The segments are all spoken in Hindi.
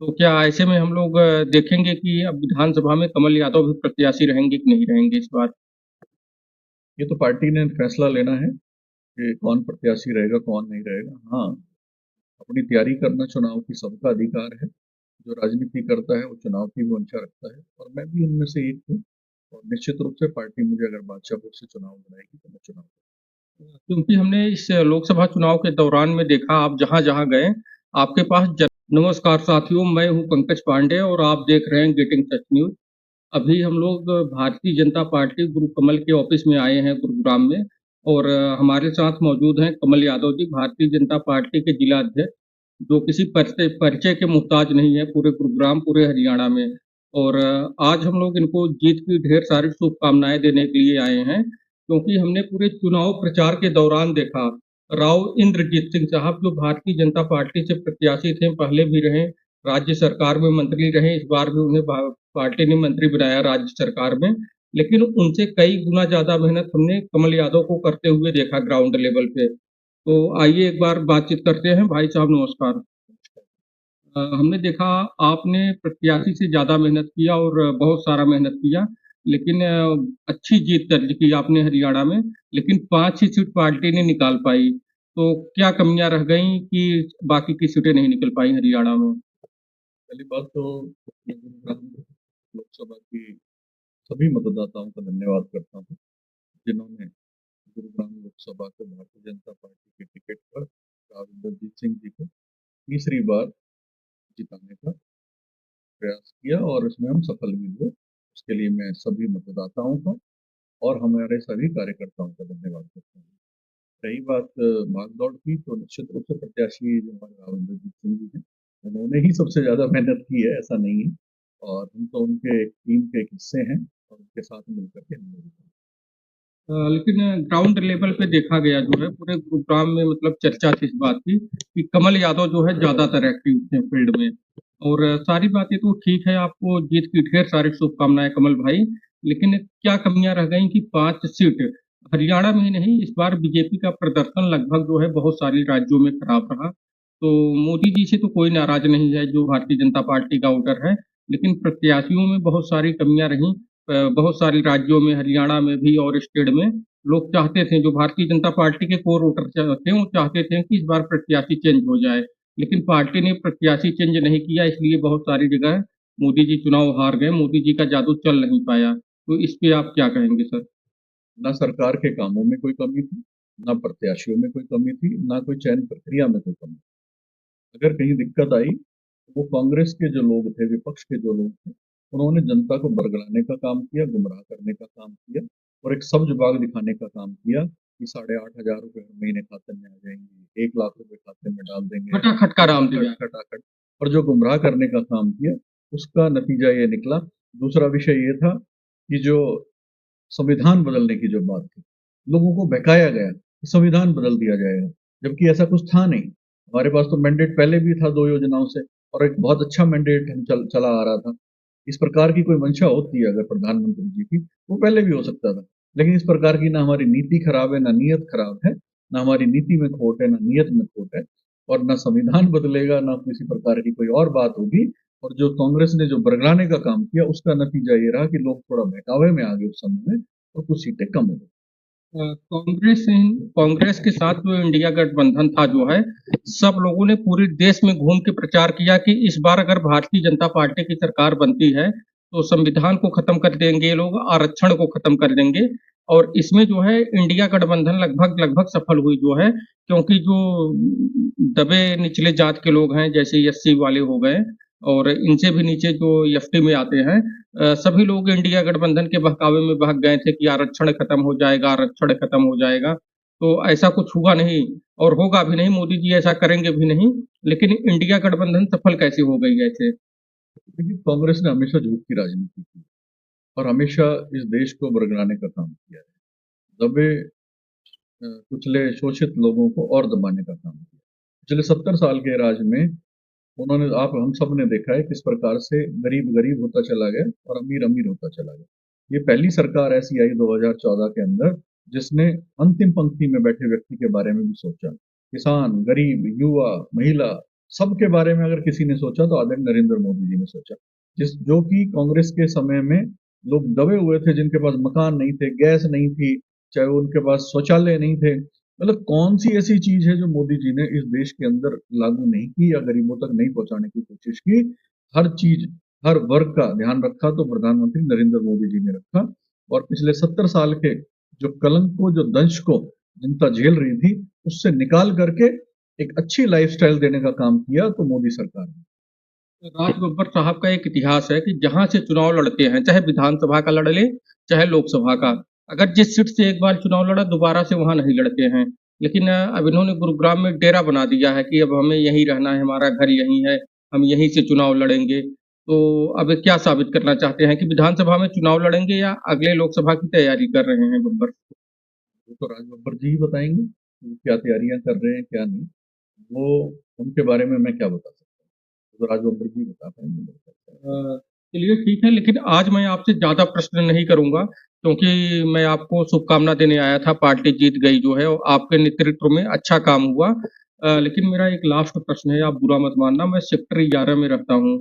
तो क्या ऐसे में हम लोग देखेंगे कि अब विधानसभा में कमल यादव भी प्रत्याशी रहेंगे कि नहीं रहेंगे इस बार? ये तो पार्टी ने फैसला लेना है कि कौन प्रत्याशी रहेगा कौन नहीं रहेगा। हाँ, अपनी तैयारी करना चुनाव की सबका अधिकार है। जो राजनीति करता है वो चुनाव की भी मंशा रखता है और मैं भी उनमें से एक हूँ। और निश्चित रूप से पार्टी मुझे अगर बादशाहपुर से चुनाव बनाएगी तो मैं चुनाव क्योंकि हमने इस लोकसभा चुनाव के दौरान में देखा, आप जहां-जहां गए, आपके पास जन नमस्कार साथियों, मैं हूं पंकज पांडे और आप देख रहे हैं गेटिंग सच न्यूज। अभी हम लोग भारतीय जनता पार्टी गुरु कमल के ऑफिस में आए हैं गुरुग्राम में। और हमारे साथ मौजूद हैं कमल यादव जी, भारतीय जनता पार्टी के जिला अध्यक्ष, जो किसी परिचय परिचय के मोहताज नहीं है पूरे गुरुग्राम, पूरे हरियाणा में। और आज हम लोग इनको जीत की ढेर सारी शुभकामनाएं देने के लिए आए हैं, क्योंकि हमने पूरे चुनाव प्रचार के दौरान देखा, राव इंद्रजीत सिंह साहब जो भारतीय जनता पार्टी से प्रत्याशी थे, पहले भी रहे, राज्य सरकार में मंत्री रहे, इस बार भी उन्हें पार्टी ने मंत्री बनाया राज्य सरकार में। लेकिन उनसे कई गुना ज्यादा मेहनत हमने कमल यादव को करते हुए देखा ग्राउंड लेवल पे। तो आइए एक बार बातचीत करते हैं। भाई साहब नमस्कार। हमने देखा, आपने प्रत्याशी से ज्यादा मेहनत किया और बहुत सारा मेहनत किया, लेकिन अच्छी जीत दर्ज की आपने हरियाणा में। लेकिन 5 ही सीट पार्टी ने निकाल पाई। तो क्या कमियां रह गई कि बाकी की सीटें नहीं निकल पाई हरियाणा में? पहली बात तो मैं गुरुग्राम लोकसभा की सभी मतदाताओं का धन्यवाद करता हूँ जिन्होंने गुरुग्राम लोकसभा को भारतीय जनता पार्टी के टिकट पर राव इंद्रजीत सिंह जी को तीसरी बार जिताने का प्रयास किया और इसमें हम सफल भी हुए। उसके लिए मैं सभी मतदाताओं का और हमारे सभी कार्यकर्ताओं का धन्यवाद करता हूँ। रही बात भागदौड़ की, तो निश्चित रूप से प्रत्याशी जो हमारे राव इंद्रजीत सिंह जी हैं उन्होंने ही सबसे ज्यादा मेहनत की है, ऐसा नहीं है। और हम तो उनके टीम के एक हिस्से हैं और उनके साथ मिलकर के हम लोग लेकिन ग्राउंड लेवल पे देखा गया जो है पूरे गुरुग्राम में, मतलब चर्चा थी इस बात की कि कमल यादव जो है ज्यादातर एक्टिव थे फील्ड में। और सारी बातें तो ठीक है, आपको जीत की ढेर सारी शुभकामनाएं कमल भाई। लेकिन क्या कमियां रह गई कि 5 सीट हरियाणा में ही नहीं, इस बार बीजेपी का प्रदर्शन लगभग जो है बहुत सारे राज्यों में खराब रहा। तो मोदी जी से तो कोई नाराज नहीं है जो भारतीय जनता पार्टी का वोटर है, लेकिन प्रत्याशियों में बहुत सारी कमियां रही। बहुत सारे राज्यों में, हरियाणा में भी और स्टेट में, लोग चाहते थे, जो भारतीय जनता पार्टी के कोर वोटर थे, वो चाहते थे कि इस बार प्रत्याशी चेंज हो जाए। लेकिन पार्टी ने प्रत्याशी चेंज नहीं किया, इसलिए बहुत सारी जगह मोदी जी चुनाव हार गए, मोदी जी का जादू चल नहीं पाया। तो इस पे आप क्या कहेंगे सर? न सरकार के कामों में कोई कमी थी, न प्रत्याशियों में कोई कमी थी, न कोई चयन प्रक्रिया में कोई कमी। अगर कहीं दिक्कत आई तो वो कांग्रेस के जो लोग थे, विपक्ष के जो लोग थे, उन्होंने जनता को बरगलाने का काम किया, गुमराह करने का काम किया और एक सब्ज बाग दिखाने का काम किया कि 8,500 रुपये हर महीने खाते में आ जाएंगे, 1 लाख रुपए खाते में डाल देंगे, खटाखट का राम दिया। खटाखट खटाखट। और जो गुमराह करने का काम किया उसका नतीजा ये निकला। दूसरा विषय ये था कि जो संविधान बदलने की जो बात थी, लोगों को बहकाया गया कि संविधान बदल दिया जाएगा, जबकि ऐसा कुछ था नहीं। हमारे पास तो मैंडेट पहले भी था 2 योजनाओं से और एक बहुत अच्छा मैंडेट हम चला आ रहा था। इस प्रकार की कोई मंशा होती है अगर प्रधानमंत्री जी की, वो पहले भी हो सकता था। लेकिन इस प्रकार की ना हमारी नीति खराब है, ना नीयत खराब है, ना हमारी नीति में खोट है, ना नीयत में खोट है। और ना संविधान बदलेगा, ना किसी प्रकार की कोई और बात होगी। और जो कांग्रेस ने जो बरगलाने का काम किया उसका नतीजा ये रहा कि लोग थोड़ा बहकावे में आ गए उस समय में और कुछ सीटें कम हो गई। कांग्रेस के साथ जो इंडिया गठबंधन था जो है, सब लोगों ने पूरे देश में घूम के प्रचार किया कि इस बार अगर भारतीय जनता पार्टी की सरकार बनती है तो संविधान को खत्म कर देंगे ये लोग, आरक्षण को खत्म कर देंगे। और इसमें जो है इंडिया गठबंधन लगभग लगभग सफल हुई जो है, क्योंकि जो दबे निचले जात के लोग हैं, जैसे एससी वाले हो गए और इनसे भी नीचे जो एसटी में आते हैं, सभी लोग इंडिया गठबंधन के बहकावे में भाग गए थे कि आरक्षण खत्म हो जाएगा, आरक्षण खत्म हो जाएगा। तो ऐसा कुछ हुआ नहीं और होगा भी नहीं, मोदी जी ऐसा करेंगे भी नहीं। लेकिन इंडिया गठबंधन सफल कैसे हो गई ऐसे? लेकिन कांग्रेस ने हमेशा झूठ की राजनीति की और हमेशा इस देश को बरगलाने का काम किया है। दबे कुचले शोषित लोगों को और दबाने का काम किया। पिछले 70 साल के राज में उन्होंने, आप हम सब ने देखा है किस प्रकार से गरीब गरीब होता चला गया और अमीर अमीर होता चला गया। ये पहली सरकार ऐसी आई 2014 के अंदर जिसने अंतिम पंक्ति में बैठे व्यक्ति के बारे में भी सोचा। किसान, गरीब, युवा, महिला, सबके बारे में अगर किसी ने सोचा तो आदरणीय नरेंद्र मोदी जी ने सोचा, जो कि कांग्रेस के समय में लोग दबे हुए थे, जिनके पास मकान नहीं थे, गैस नहीं थी, चाहे उनके पास शौचालय नहीं थे। मतलब कौन सी ऐसी चीज है जो मोदी जी ने इस देश के अंदर लागू नहीं की या गरीबों तक नहीं पहुंचाने की कोशिश की। हर चीज, हर वर्ग का ध्यान रखा तो प्रधानमंत्री नरेंद्र मोदी जी ने रखा। और पिछले 70 साल के जो कलंक को, जो दंश को जनता झेल रही थी, उससे निकाल करके एक अच्छी लाइफस्टाइल देने का काम किया तो मोदी सरकार ने। राज बब्बर साहब का एक इतिहास है कि जहां से चुनाव लड़ते हैं, चाहे विधानसभा का लड़ ले, चाहे लोकसभा का, अगर जिस सीट से एक बार चुनाव लड़ा दोबारा से वहां नहीं लड़ते हैं। लेकिन अब इन्होंने गुरुग्राम में डेरा बना दिया है कि अब हमें यहीं रहना है, हमारा घर यहीं है, हम यहीं से चुनाव लड़ेंगे। तो अब ये क्या साबित करना चाहते हैं कि विधानसभा में चुनाव लड़ेंगे या अगले लोकसभा की तैयारी कर रहे हैं बब्बर? वो तो राज बब्बर जी ही बताएंगे कि क्या तैयारियां कर रहे हैं क्या नहीं। वो, उनके बारे में मैं क्या बता सकता हूँ, तो राज बब्बर जी बता पाएंगे मेरे ख्याल से। चलिए ठीक है, लेकिन आज मैं आपसे ज़्यादा प्रश्न नहीं करूँगा, क्योंकि मैं आपको शुभकामना देने आया था, पार्टी जीत गई जो है और आपके नेतृत्व में अच्छा काम हुआ। लेकिन मेरा एक लास्ट प्रश्न है, आप बुरा मत मानना, मैं सेक्टर 11 में रहता हूँ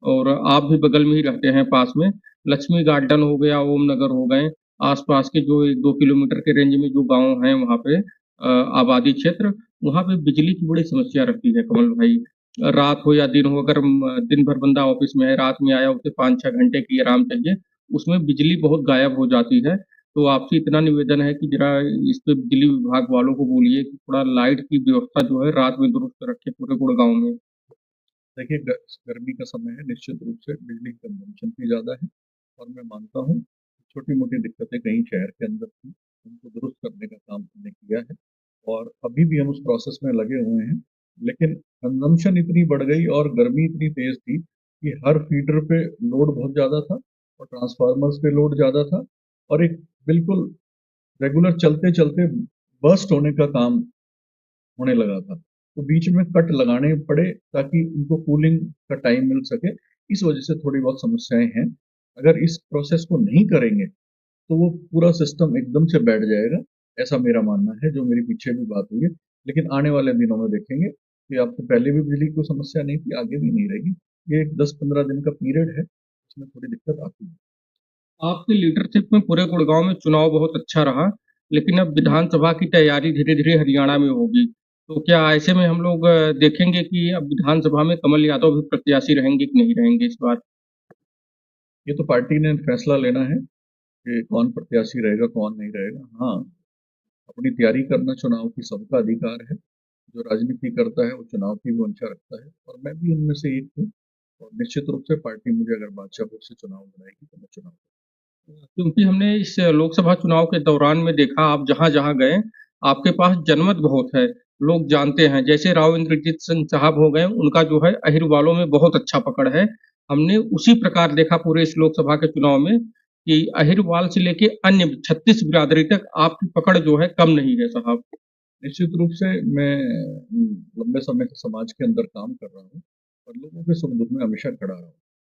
और आप भी बगल में ही रहते हैं पास में। लक्ष्मी गार्डन हो गया, ओम नगर हो गए, आस-पास के जो 1-2 किलोमीटर के रेंज में जो गाँव हैं वहाँ पे आबादी क्षेत्र, वहाँ पे बिजली की बड़ी समस्या रहती है कमल भाई। रात हो या दिन हो, अगर दिन भर बंदा ऑफिस में है, रात में आया, उसे 5-6 घंटे की आराम चाहिए, उसमें बिजली बहुत गायब हो जाती है। तो आपसे इतना निवेदन है कि ज़रा इस पे बिजली विभाग वालों को बोलिए कि थोड़ा लाइट की व्यवस्था जो है रात में दुरुस्त रखें पूरे गुड़गाँव में। देखिए, गर्मी का समय है, निश्चित रूप से बिजली की कंजम्पशन भी ज़्यादा है। और मैं मानता हूँ छोटी-मोटी दिक्कतें कहीं शहर के अंदर थी, उनको दुरुस्त करने का काम हमने किया है और अभी भी हम उस प्रोसेस में लगे हुए हैं। लेकिन कंजम्पशन इतनी बढ़ गई और गर्मी इतनी तेज़ थी कि हर फीडर पे लोड बहुत ज़्यादा था और ट्रांसफार्मर्स पे लोड ज़्यादा था और एक बिल्कुल रेगुलर चलते-चलते बर्स्ट होने का काम होने लगा था। तो बीच में कट लगाने पड़े ताकि उनको कूलिंग का टाइम मिल सके। इस वजह से थोड़ी बहुत समस्याएँ हैं। अगर इस प्रोसेस को नहीं करेंगे, तो वो पूरा सिस्टम एकदम से बैठ जाएगा, ऐसा मेरा मानना है, जो मेरी पीछे भी बात हुई है। लेकिन आने वाले दिनों में देखेंगे कि आपको पहले भी बिजली की कोई समस्या नहीं थी, आगे भी नहीं रहेगी। ये एक 10-15 दिन का पीरियड है, इसमें थोड़ी दिक्कत आती है। आपकी लीडरशिप में पूरे गुड़गाँव में चुनाव बहुत अच्छा रहा, लेकिन अब हुँ। विधानसभा की तैयारी धीरे-धीरे हरियाणा में होगी। तो क्या ऐसे में हम लोग देखेंगे कि अब विधानसभा में कमल यादव भी प्रत्याशी रहेंगे कि नहीं रहेंगे इस बार? ये तो पार्टी ने फैसला लेना है कि कौन प्रत्याशी रहेगा, कौन नहीं रहेगा। हाँ, अपनी तैयारी करना चुनाव की सबका अधिकार है। जो राजनीति करता है वो चुनाव की भी मंशा रखता है और मैं भी उनमें से एक हूँ। और निश्चित रूप से पार्टी मुझे अगर बादशाहपुर से चुनाव लड़ाएगी तो मैं चुनाव क्योंकि हमने इस लोकसभा चुनाव के दौरान में देखा, आप जहाँ-जहाँ गए, आपके पास जनमत बहुत है, लोग जानते हैं। जैसे राव इंद्रजीत सिंह साहब हो गए, उनका जो है अहिरवालों में बहुत अच्छा पकड़ है। हमने उसी प्रकार देखा पूरे इस लोकसभा के चुनाव में कि अहिरवाल से लेके अन्य 36 बिरादरी तक आपकी पकड़ जो है कम नहीं है साहब। निश्चित रूप से मैं लंबे समय से समाज के अंदर काम कर रहा हूँ और लोगों के सुख दुख में हमेशा खड़ा रहा हूँ।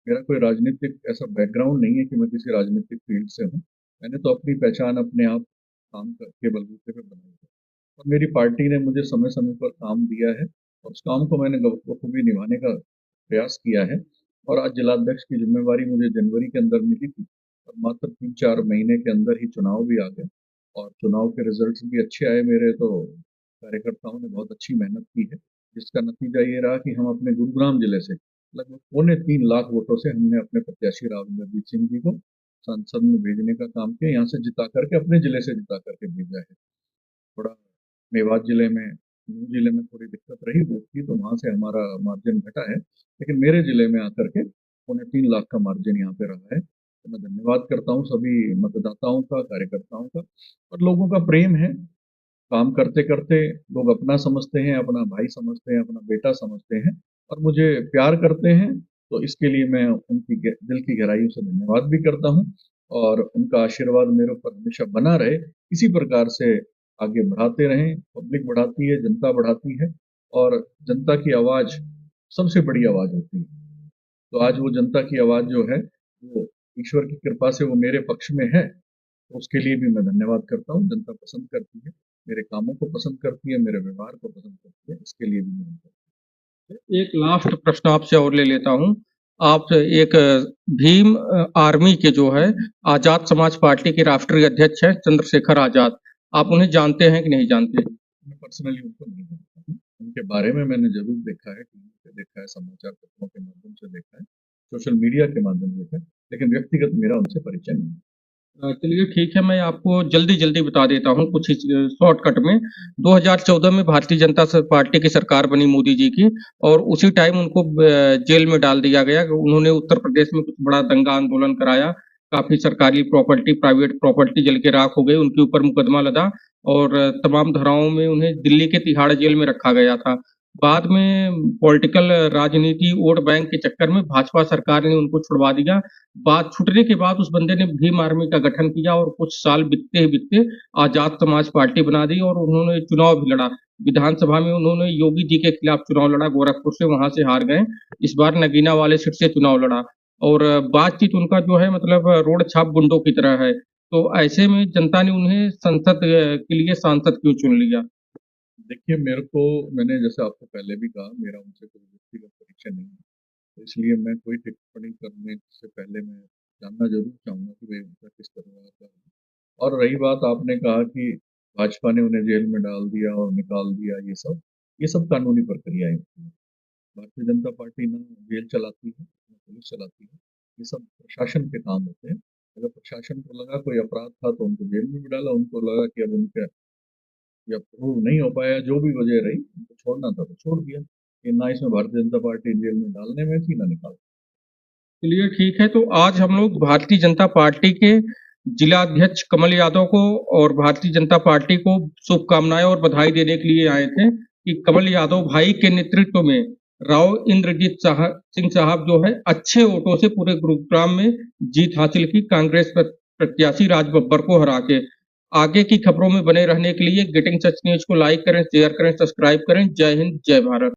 मेरा कोई राजनीतिक ऐसा बैकग्राउंड नहीं है कि मैं किसी राजनीतिक फील्ड से हूँ। मैंने तो अपनी पहचान अपने आप काम के बलबूते पे बनाई है और मेरी पार्टी ने मुझे समय समय पर काम दिया है और उस काम को मैंने बखूबी निभाने का प्रयास किया है। और आज जिलाध्यक्ष की जिम्मेवारी मुझे जनवरी के अंदर मिली थी और मात्र 3-4 महीने के अंदर ही चुनाव भी आ गए और चुनाव के रिजल्ट्स भी अच्छे आए मेरे। तो कार्यकर्ताओं ने बहुत अच्छी मेहनत की है, जिसका नतीजा ये रहा कि हम अपने गुरुग्राम जिले से लगभग 3.25 लाख वोटों से हमने अपने प्रत्याशी राव इंद्रजीत सिंह जी को संसद में भेजने का काम किया, यहाँ से जिता करके, अपने जिले से जिता करके भेजा है। थोड़ा मेवात जिले में, नूंह जिले में थोड़ी दिक्कत रही वोट की, तो वहाँ से हमारा मार्जिन घटा है, लेकिन मेरे जिले में आकर के 3.25 लाख का मार्जिन यहाँ पे रहा है। तो मैं धन्यवाद करता हूँ सभी मतदाताओं का, कार्यकर्ताओं का। और लोगों का प्रेम है, काम करते-करते लोग अपना समझते हैं, अपना भाई समझते हैं, अपना बेटा समझते हैं और मुझे प्यार करते हैं। तो इसके लिए मैं उनकी दिल की गहराइयों से धन्यवाद भी करता हूँ और उनका आशीर्वाद मेरे ऊपर हमेशा बना रहे। इसी प्रकार से आगे बढ़ाते रहें, पब्लिक बढ़ाती है, जनता बढ़ाती है और जनता की आवाज़ सबसे बड़ी आवाज़ होती है। तो आज वो जनता की आवाज़ जो है, वो ईश्वर की कृपा से वो मेरे पक्ष में है। तो उसके लिए भी मैं धन्यवाद करता हूँ। जनता पसंद करती है, मेरे कामों को पसंद करती है, मेरे व्यवहार को पसंद करती है, इसके लिए भी मैं उनका एक लास्ट प्रश्न आपसे और ले लेता हूँ। आप एक भीम आर्मी के जो है आजाद समाज पार्टी के राष्ट्रीय अध्यक्ष हैं चंद्रशेखर आजाद। आप उन्हें जानते हैं कि नहीं जानते? मैं पर्सनली उनको नहीं जानता हूँ। उनके बारे में मैंने ज़रूर देखा है, टीवी पे देखा है, समाचार पत्रों के माध्यम से देखा है, सोशल मीडिया के माध्यम से देखा है, लेकिन व्यक्तिगत मेरा उनसे परिचय नहीं है। चलिए ठीक है, मैं आपको जल्दी-जल्दी बता देता हूँ कुछ ही शॉर्टकट में। 2014 में भारतीय जनता पार्टी की सरकार बनी मोदी जी की और उसी टाइम उनको जेल में डाल दिया गया। उन्होंने उत्तर प्रदेश में कुछ बड़ा दंगा आंदोलन कराया, काफ़ी सरकारी प्रॉपर्टी, प्राइवेट प्रॉपर्टी जल के राख हो गई, उनके ऊपर मुकदमा लदा और तमाम धाराओं में उन्हें दिल्ली के तिहाड़ जेल में रखा गया था। बाद में पॉलिटिकल राजनीति, वोट बैंक के चक्कर में भाजपा सरकार ने उनको छुड़वा दिया। बात छूटने के बाद उस बंदे ने भीम आर्मी का गठन किया और कुछ साल बीतते ही बीतते आजाद समाज पार्टी बना दी और उन्होंने चुनाव भी लड़ा। विधानसभा में उन्होंने योगी जी के खिलाफ चुनाव लड़ा, गोरखपुर से, वहां से हार गए। इस बार नगीना वाले सीट से चुनाव लड़ा और बातचीत उनका जो है मतलब रोड छाप गुंडों की तरह है। तो ऐसे में जनता ने उन्हें संसद के लिए सांसद क्यों चुन लिया? देखिए, मैंने जैसे आपको पहले भी कहा, मेरा उनसे कोई व्यक्तिगत परिचय नहीं है, तो इसलिए मैं कोई टिप्पणी करने से पहले मैं जानना ज़रूर चाहूँगा कि वे उनका किस परिवार का है। और रही बात, आपने कहा कि भाजपा ने उन्हें जेल में डाल दिया और निकाल दिया, ये सब कानूनी प्रक्रियाएँ होती हैं। भारतीय जनता पार्टी ना जेल चलाती है, ना पुलिस चलाती है, ये सब प्रशासन के काम होते हैं। अगर प्रशासन को लगा कोई अपराध था तो उनको जेल में भी डाला, उनको लगा कि अब उनका या प्रूव नहीं हो पाया, जो भी वजह रही, उनको छोड़ना था तो छोड़ दिया। ये ना इसमें भारतीय जनता पार्टी जेल में डालने में थी, ना निकाल। चलिए ठीक है, तो आज हम लोग भारतीय जनता पार्टी के जिला अध्यक्ष कमल यादव को और भारतीय जनता पार्टी को शुभकामनाएं और बधाई देने के लिए आए थे कि कमल यादव भाई के नेतृत्व में राव इंद्रजीत सिंह साहब जो है अच्छे वोटों से पूरे गुरुग्राम में जीत हासिल की, कांग्रेस प्रत्याशी राज बब्बर को हरा के। आगे की खबरों में बने रहने के लिए गेटिंग सच न्यूज को लाइक करें, शेयर करें, सब्सक्राइब करें। जय हिंद, जय भारत।